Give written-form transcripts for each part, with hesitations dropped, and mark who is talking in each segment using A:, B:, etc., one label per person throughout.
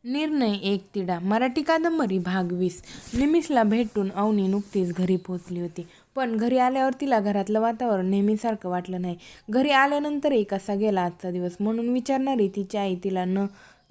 A: निर्णय एक तिढा मराठी कादंबरी भाग 20. निमिषला भेटून अवनी नुकतीच घरी पोहोचली होती. पण घरी आल्यावर तिला घरातलं वातावरण नेहमीसारखं वाटलं नाही. घरी आल्यानंतरही कसा गेला आजचा दिवस म्हणून विचारणारी तिची आई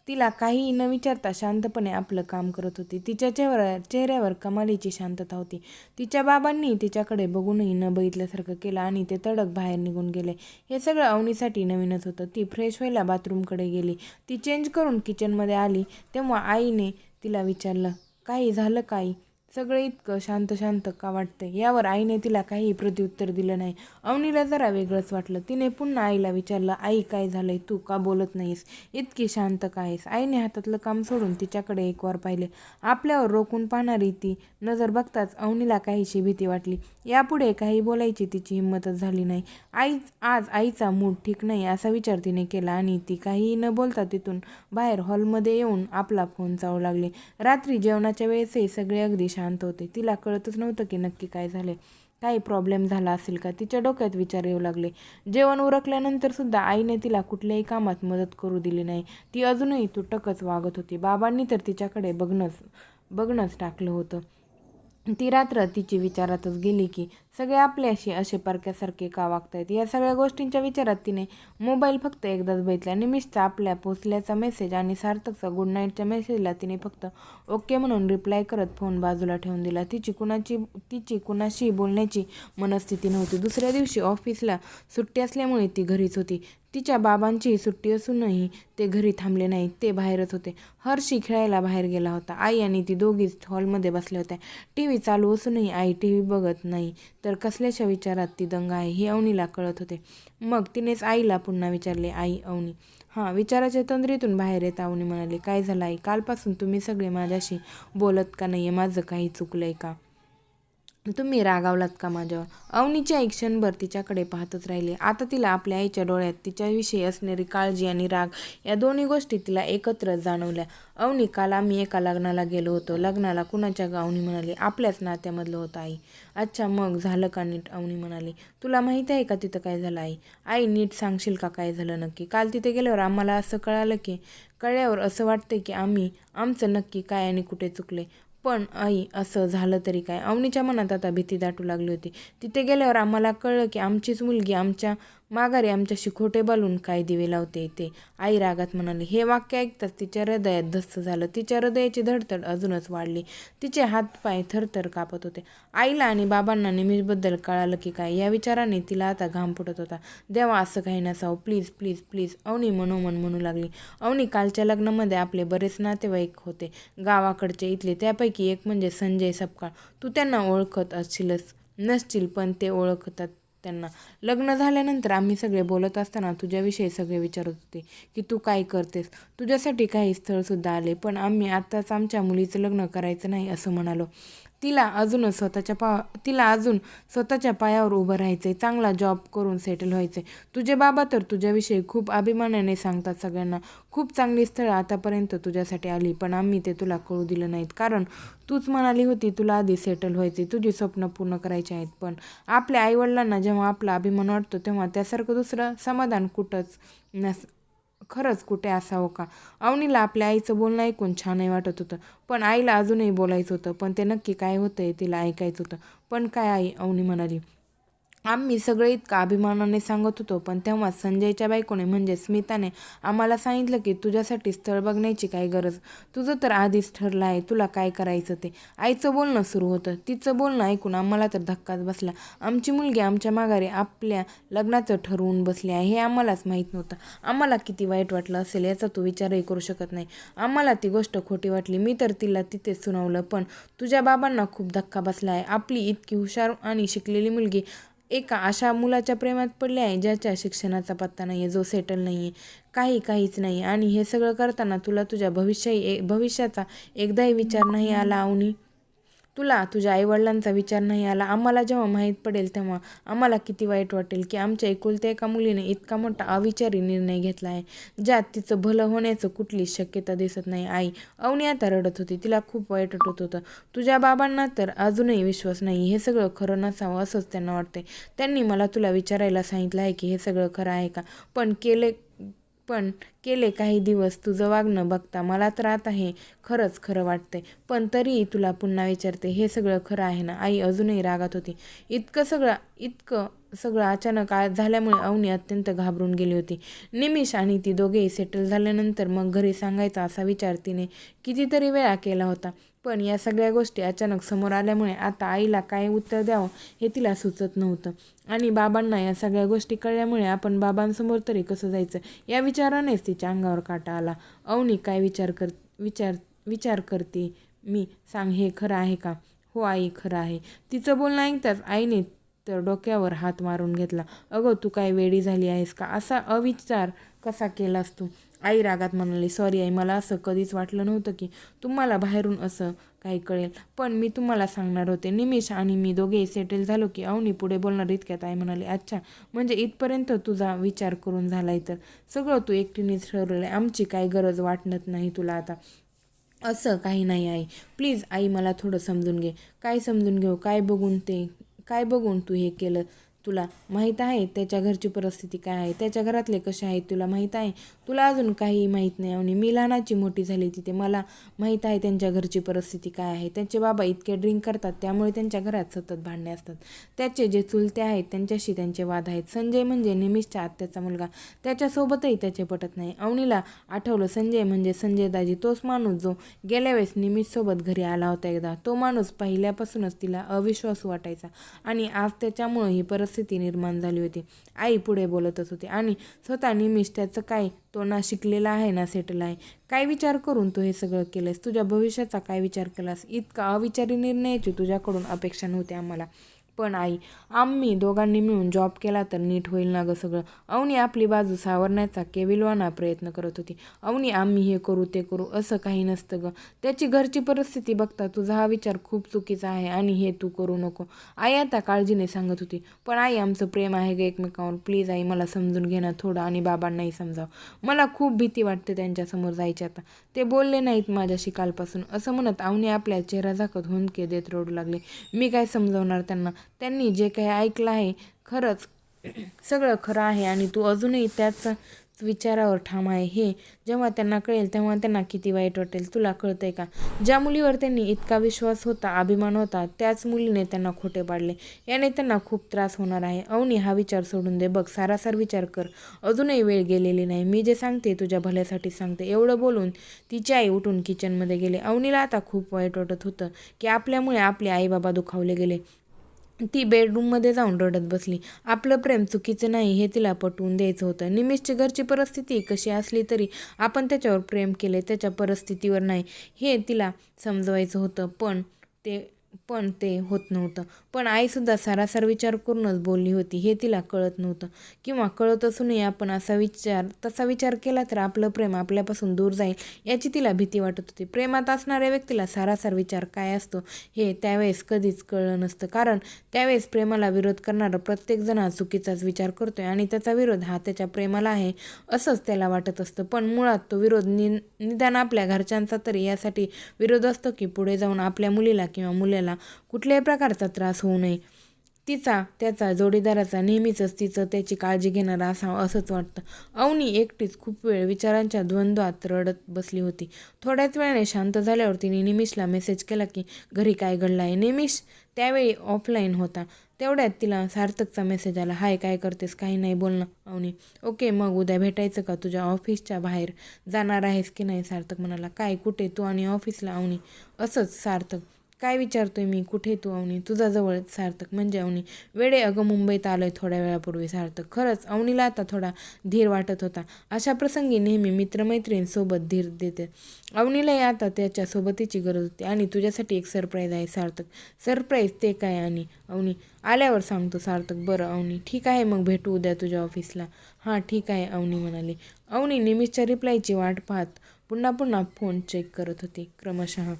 A: तिला काहीही न विचारता शांतपणे आपलं काम करत होती. तिच्या चेहऱ्यावर कमालीची शांतता होती. तिच्या बाबांनी तिच्याकडे बघूनही न बघितल्यासारखं केलं आणि ते तडक बाहेर निघून गेले. हे सगळं अवनीसाठी नवीनच होतं. ती फ्रेश व्हायला बाथरूमकडे गेली. ती चेंज करून किचनमध्ये आली तेव्हा आईने तिला विचारलं, काही झालं का आई? सगळं इतकं शांत शांत का वाटतंय? यावर आईने तिला काही प्रत्युत्तर दिलं नाही. अवनीला जरा वेगळंच वाटलं. तिने पुन्हा आईला विचारलं, आई काय झालंय? तू का बोलत नाहीस? इतकी शांत का आहेस? आईने हातातलं काम सोडून तिच्याकडे एक वार पाहिले. आपल्यावर रोखून पाहणारी ती नजर बघताच अवनीला काहीशी भीती वाटली. यापुढे काही बोलायची तिची हिंमतच झाली नाही. आज आईचा मूड ठीक नाही असा विचार तिने केला आणि ती काहीही न बोलता तिथून बाहेर हॉलमध्ये येऊन आपला फोन चावू लागली. रात्री जेवणाच्या वेळेसही सगळे अगदी शांत होते. तिला कळतच नव्हतं की नक्की काय झाले. काही प्रॉब्लेम झाला असेल का? तिच्या डोक्यात विचार येऊ लागले. जेवण उरकल्यानंतर सुद्धा आईने तिला कुठल्याही कामात मदत करू दिली नाही. ती अजूनही तुटकच वागत होती. बाबांनी तर तिच्याकडे बघणंच टाकलं होतं. ती रात्र तिची विचारातच गेली की सगळे आपल्याशी असे परक्यासारखे का वागतायत. या सगळ्या गोष्टींच्या विचारात तिने मोबाईल फक्त एकदाच बघितला. निमिषचा आपल्या पोचल्याचा मेसेज आणि सार्थकचा गुड नाईटच्या मेसेजला तिने फक्त ओके म्हणून रिप्लाय करत फोन बाजूला ठेवून दिला. तिची कुणाशी बोलण्याची मनस्थिती नव्हती. दुसऱ्या दिवशी ऑफिसला सुट्टी असल्यामुळे ती घरीच होती. तिच्या बाबांचीही सुट्टी असूनही ते घरी थांबले नाहीत. ते बाहेरच होते. हर्षी खेळायला बाहेर गेला होता. आई आणि ती दोघीच हॉलमध्ये बसल्या होत्या. टीव्ही चालू असूनही आई टीव्ही बघत नाही तर कसल्याशा विचारात ती दंग आहे हे अवनीला कळत होते. मग तिनेच आईला पुन्हा विचारले, आई अवनी. विचाराच्या तंद्रीतून बाहेर येत अवनी म्हणाली, काय झालं आई? कालपासून तुम्ही सगळे माझ्याशी बोलत का नाहीये? माझं काही चुकलंय का? तुम्ही रागावलात का माझ्यावर? अवनीची आई क्षणभर तिच्याकडे पाहतच राहिली. आता तिला आपल्या आईच्या डोळ्यात तिच्याविषयी असणारी काळजी आणि राग या दोन्ही गोष्टी तिला एकत्र जाणवल्या. अवनी, काल आम्ही एका लग्नाला गेलो होतो. लग्नाला कुणाच्या ग? अवनी म्हणाली. आपल्याच नात्यामधलं होतं आई. अच्छा, मग झालं का नीट? अवनी म्हणाली. तुला माहिती आहे का तिथं काय झालं आई? आई, नीट सांगशील का काय झालं नक्की? काल तिथे गेल्यावर आम्हाला असं कळल्यावर असं वाटतंय की आमचं नक्की काय आणि कुठे चुकले. पण आई, असं झालं तरी काय? अवनीच्या मनात आता भीती दाटू लागली होती. तिथे गेल्यावर आम्हाला कळलं की आमचीच मुलगी आमच्या माघारी आमच्याशी खोटे बोलून काय दिवे लावते ते. आई रागात म्हणाली. हे वाक्य ऐकताच तिच्या हृदयात धस्स झालं. तिच्या हृदयाची धडधड अजूनच वाढली. तिचे हातपाय थरथर कापत होते. आईला आणि बाबांना निमिषबद्दल कळालं की काय या विचाराने तिला आता घाम फुटत होता. देवा, असं काही नसावं. प्लीज प्लीज प्लीज, अवनी मनोमन म्हणू लागली. अवनी, कालच्या लग्नामध्ये आपले बरेच नातेवाईक होते गावाकडचे. इथले त्यापैकी एक म्हणजे संजय सपकाळ. तू त्यांना ओळखत नसशील पण ते ओळखतात त्यांना. लग्न झाल्यानंतर आम्ही सगळे बोलत असताना तुझ्याविषयी सगळे विचारत होते की तू काय करतेस. तुझ्यासाठी काही स्थळसुद्धा आले, पण आम्ही आत्ताच आमच्या मुलीचं लग्न करायचं नाही असं म्हणालो. तिला अजून स्वतःच्या पायावर उभं राहायचंय, चांगला जॉब करून सेटल व्हायचंय. तुझे बाबा तर तुझ्याविषयी खूप अभिमानाने सांगतात सगळ्यांना. खूप चांगली स्थळं आतापर्यंत तुझ्यासाठी आली, पण आम्ही ते तुला कळू दिलं नाहीत. कारण तूच म्हणाली होती तुला आधी सेटल व्हायचे, तुझी स्वप्न पूर्ण करायची आहेत. पण आपल्या आईवडिलांना जेव्हा आपला अभिमान वाटतो तेव्हा त्यासारखं दुसरं समाधान खरंच कुठे असावं का? अवनीला आपल्या आईचं बोलणं ऐकून छानही वाटत होतं, पण आईला अजूनही बोलायचं होतं. पण ते नक्की काय होतंय तिला ऐकायचं होतं. पण काय आई? अवनी म्हणाली. आम्ही सगळे इतका अभिमानाने सांगत होतो, पण तेव्हा संजयच्या बायकोने म्हणजे स्मिताने आम्हाला सांगितलं की तुझ्यासाठी स्थळ बघण्याची काय गरज, तुझं तर आधीच ठरलं आहे, तुला काय करायचं ते. आईचं बोलणं सुरू होतं. तिचं बोलणं ऐकून आम्हाला तर धक्काच बसला. आमची मुलगी आमच्या माघारी आपल्या लग्नाचं ठरवून बसली आहे हे आम्हालाच माहीत नव्हतं. आम्हाला किती वाईट वाटलं असेल याचा तू विचारही करू शकत नाही. आम्हाला ती गोष्ट खोटी वाटली. मी तर तिला तिथेच सुनावलं, पण तुझ्या बाबांना खूप धक्का बसला आहे. आपली इतकी हुशार आणि शिकलेली मुलगी एका अशा मुलाच्या प्रेमात पडले आहे ज्याच्या शिक्षणाचा पत्ता नाही आहे, जो सेटल नाही आहे, काहीच नाही. आणि हे सगळं करताना तुला तुझ्या भविष्याचा एकदाही विचार नाही आला अवनी? तुला तुझ्या आईवडिलांचा विचार नाही आला? आम्हाला जेव्हा माहीत पडेल तेव्हा आम्हाला किती वाईट वाटेल की आमच्या एकुलत्या एका मुलीने इतका मोठा अविचारी निर्णय घेतला आहे ज्यात तिचं भलं होण्याचं कुठलीच शक्यता दिसत नाही. आई, अवनी आता रडत होती. तिला खूप वाईट वाटत होतं. तुझ्या बाबांना तर अजूनही विश्वास नाही हे सगळं खरं नसावं असंच त्यांना वाटतंय. त्यांनी मला तुला विचारायला सांगितलं आहे की हे सगळं खरं आहे का, पण पण गेले काही दिवस तुझं वागणं बघता मला तर आता हे खरंच खरं वाटतंय. पण तरीही तुला पुन्हा विचारते, हे सगळं खरं आहे ना? आई अजूनही रागात होती. इतकं सगळं अचानक झाल्यामुळे अवनी अत्यंत घाबरून गेली होती. निमिष आणि ती दोघेही सेटल झाल्यानंतर मग घरी सांगायचा असा विचार तिने कितीतरी वेळा केला होता. पण या सगळ्या गोष्टी अचानक समोर आल्यामुळे आता आईला काय उत्तर द्यावं हे तिला सुचत नव्हतं. आणि बाबांना या सगळ्या गोष्टी कळल्यामुळे आपण बाबांसमोर तरी कसं जायचं या विचारानेच तिच्या अंगावर काटा आला. अवनी काय विचार करते मी? सांग, हे खरं आहे का? हो आई, खरं आहे. तिचं बोलणं ऐकताच आईने तर डोक्यावर हात मारून घेतला. अगं तू काय वेडी झाली आहेस का? असा अविचार कसा केलास तू? आई रागात म्हणाली, सॉरी आई, मला असं कधीच वाटलं नव्हतं की तुम्हाला बाहेरून असं काही कळेल. पण मी तुम्हाला सांगणार होते. निमिष आणि मी दोघेही सेटल झालो की अवनी पुढे बोलणार इतक्यात आई म्हणाली, अच्छा, म्हणजे इथपर्यंत तुझा विचार करून झालाय तर सगळं तू एकटीनेच ठरवलं आहे. आमची काही गरज वाटत नाही तुला आता? असं काही नाही आई, प्लीज आई, मला थोडं समजून घे. काय समजून घेऊ? काय बघून तू हे केलं? तुला माहीत आहे त्याच्या घरची परिस्थिती काय आहे? त्याच्या घरातले कसे आहेत तुला माहीत आहे? तुला अजून काही माहीत नाही आणि मी लहानाची मोठी झाली तिथे. मला माहीत आहे त्यांच्या घरची परिस्थिती काय आहे. त्यांचे बाबा इतके ड्रिंक करतात त्यामुळे त्यांच्या घरात सतत भांडणे असतात. त्याचे जे चुलते आहेत त्यांच्याशी त्यांचे वाद आहेत. संजय म्हणजे निमिषच्या आत्याचा मुलगा, त्याच्यासोबतही त्याचे पटत नाही. अवनीला आठवलं, संजय म्हणजे संजय दाजी, तोच माणूस जो गेल्या वेळेस निमिषसोबत घरी आला होता एकदा. तो माणूस पहिल्यापासूनच तिला अविश्वासू वाटायचा आणि आज त्याच्यामुळं ही परिस्थिती निर्माण झाली होती. आई पुढे बोलतच होती. आणि स्वतः निमिष त्याचं काय, तो ना शिकलेला आहे ना सेटल आहे. काय विचार करून तू हे सगळं केलंस? तुझ्या भविष्याचा काय विचार केलास? इतका अविचारी निर्णयाची तुझ्याकडून अपेक्षा नव्हती आम्हाला. पण आई, आम्ही दोघांनी मिळून जॉब केला तर नीट होईल ना गं सगळं? अवनी आपली बाजू सावरण्याचा केविलवाणा प्रयत्न करत होती. अवनी, आम्ही हे करू ते करू असं काही नसतं गं. त्याची घरची परिस्थिती बघता तुझा हा विचार खूप चुकीचा आहे आणि हे तू करू नको, आई आता काळजीने सांगत होती. पण आई, आमचं प्रेम आहे गं एकमेकांवर. प्लीज आई, मला समजून घे ना थोडं आणि बाबांनाही समजाव. मला खूप भीती वाटते त्यांच्यासमोर जायची आता. ते बोलले नाहीत माझ्याशी कालपासून. असं म्हणत अवनी आपल्या चेहरा झाकत हुंदके देत रडू लागले. मी काय समजावणार त्यांना? त्यांनी जे काही ऐकलं आहे खरंच सगळं खरं आहे आणि तू अजूनही त्याच विचारावर ठाम आहे. हे जेव्हा त्यांना कळेल तेव्हा त्यांना किती वाईट वाटेल. तुला कळतंय का? ज्या मुलीवर त्यांनी इतका विश्वास होता, अभिमान होता, त्याच मुलीने त्यांना खोटे पाडले. याने त्यांना खूप त्रास होणार आहे. अवनी, हा विचार सोडून दे. बघ, सारासार विचार कर. अजूनही वेळ गेलेली नाही. मी जे सांगते तुझ्या भल्यासाठी सांगते. एवढं बोलून तिची आई उठून किचनमध्ये गेले. अवनीला आता खूप वाईट वाटत होतं की आपल्यामुळे आपले आई बाबा दुखावले गेले. ती बेडरूममध्ये जाऊन रडत बसली. आपलं प्रेम चुकीचं नाही हे तिला पटवून द्यायचं होतं. निमिषची घरची परिस्थिती कशी असली तरी आपण त्याच्यावर प्रेम केले, त्याच्या परिस्थितीवर नाही, हे तिला समजवायचं होतं. पण ते होत नव्हतं. पण आईसुद्धा सारासार विचार करूनच बोलली होती हे तिला कळत नव्हतं. किंवा कळत असूनही आपण तसा विचार केला तर आपलं प्रेम आपल्यापासून दूर जाईल याची तिला भीती वाटत होती. प्रेमात असणाऱ्या व्यक्तीला सारासार विचार काय असतो हे त्यावेळेस कधीच कळलं नसतं. कारण त्यावेळेस प्रेमाला विरोध करणारा प्रत्येकजण हा चुकीचाच विचार करतोय आणि त्याचा विरोध हा त्याच्या प्रेमाला आहे असंच त्याला वाटत असतं. पण मुळात तो विरोध निदान आपल्या घरच्यांचा तरी यासाठी विरोध असतो की पुढे जाऊन आपल्या मुलीला किंवा मुलाला कुठल्याही प्रकारचा त्रास होऊ नये. त्याचा जोडीदाराचा नेहमीच तिचं त्याची काळजी घेणारा असावा असंच वाटतं. अवनी एकटीच खूप वेळ विचारांच्या द्वंद्वात रडत बसली होती. थोड्याच वेळाने शांत झाल्यावर तिने निमिषला मेसेज केला की घरी काय घडलं आहे. निमिष त्यावेळी ऑफलाईन होता. तेवढ्यात तिला सार्थकचा मेसेज आला. हाय, काय करतेस? काही नाही, बोल ना. अवनी, ओके, मग उद्या भेटायचं का? तुझ्या ऑफिसच्या बाहेर जाणार आहेस की नाही? सार्थक म्हणाला. काय, कुठे? तू आणि ऑफिसला? अवनी, असंच. सार्थक, काय विचारतोय मी? कुठे तू? अवनी, तुझा जवळच. सार्थक, म्हणजे? अवनी, वेडे, अगं मुंबईत आलोय थोड्या वेळापूर्वी. सार्थक, खरंच? अवनीला आता थोडा धीर वाटत होता. अशा प्रसंगी नेहमी मित्रमैत्रिणींसोबत धीर देते. अवनीलाही आता त्याच्या सोबतीची गरज होती. आणि तुझ्यासाठी एक सरप्राईज आहे. सार्थक, सरप्राईज? ते काय? आणि अवनी, आल्यावर सांगतो. सार्थक, बरं. अवनी, ठीक आहे, मग भेटू उद्या तुझ्या ऑफिसला. हां, ठीक आहे, अवनी म्हणाली. अवनी निमिषच्या रिप्लायची वाट पाहत पुन्हा फोन चेक करत होती. क्रमशः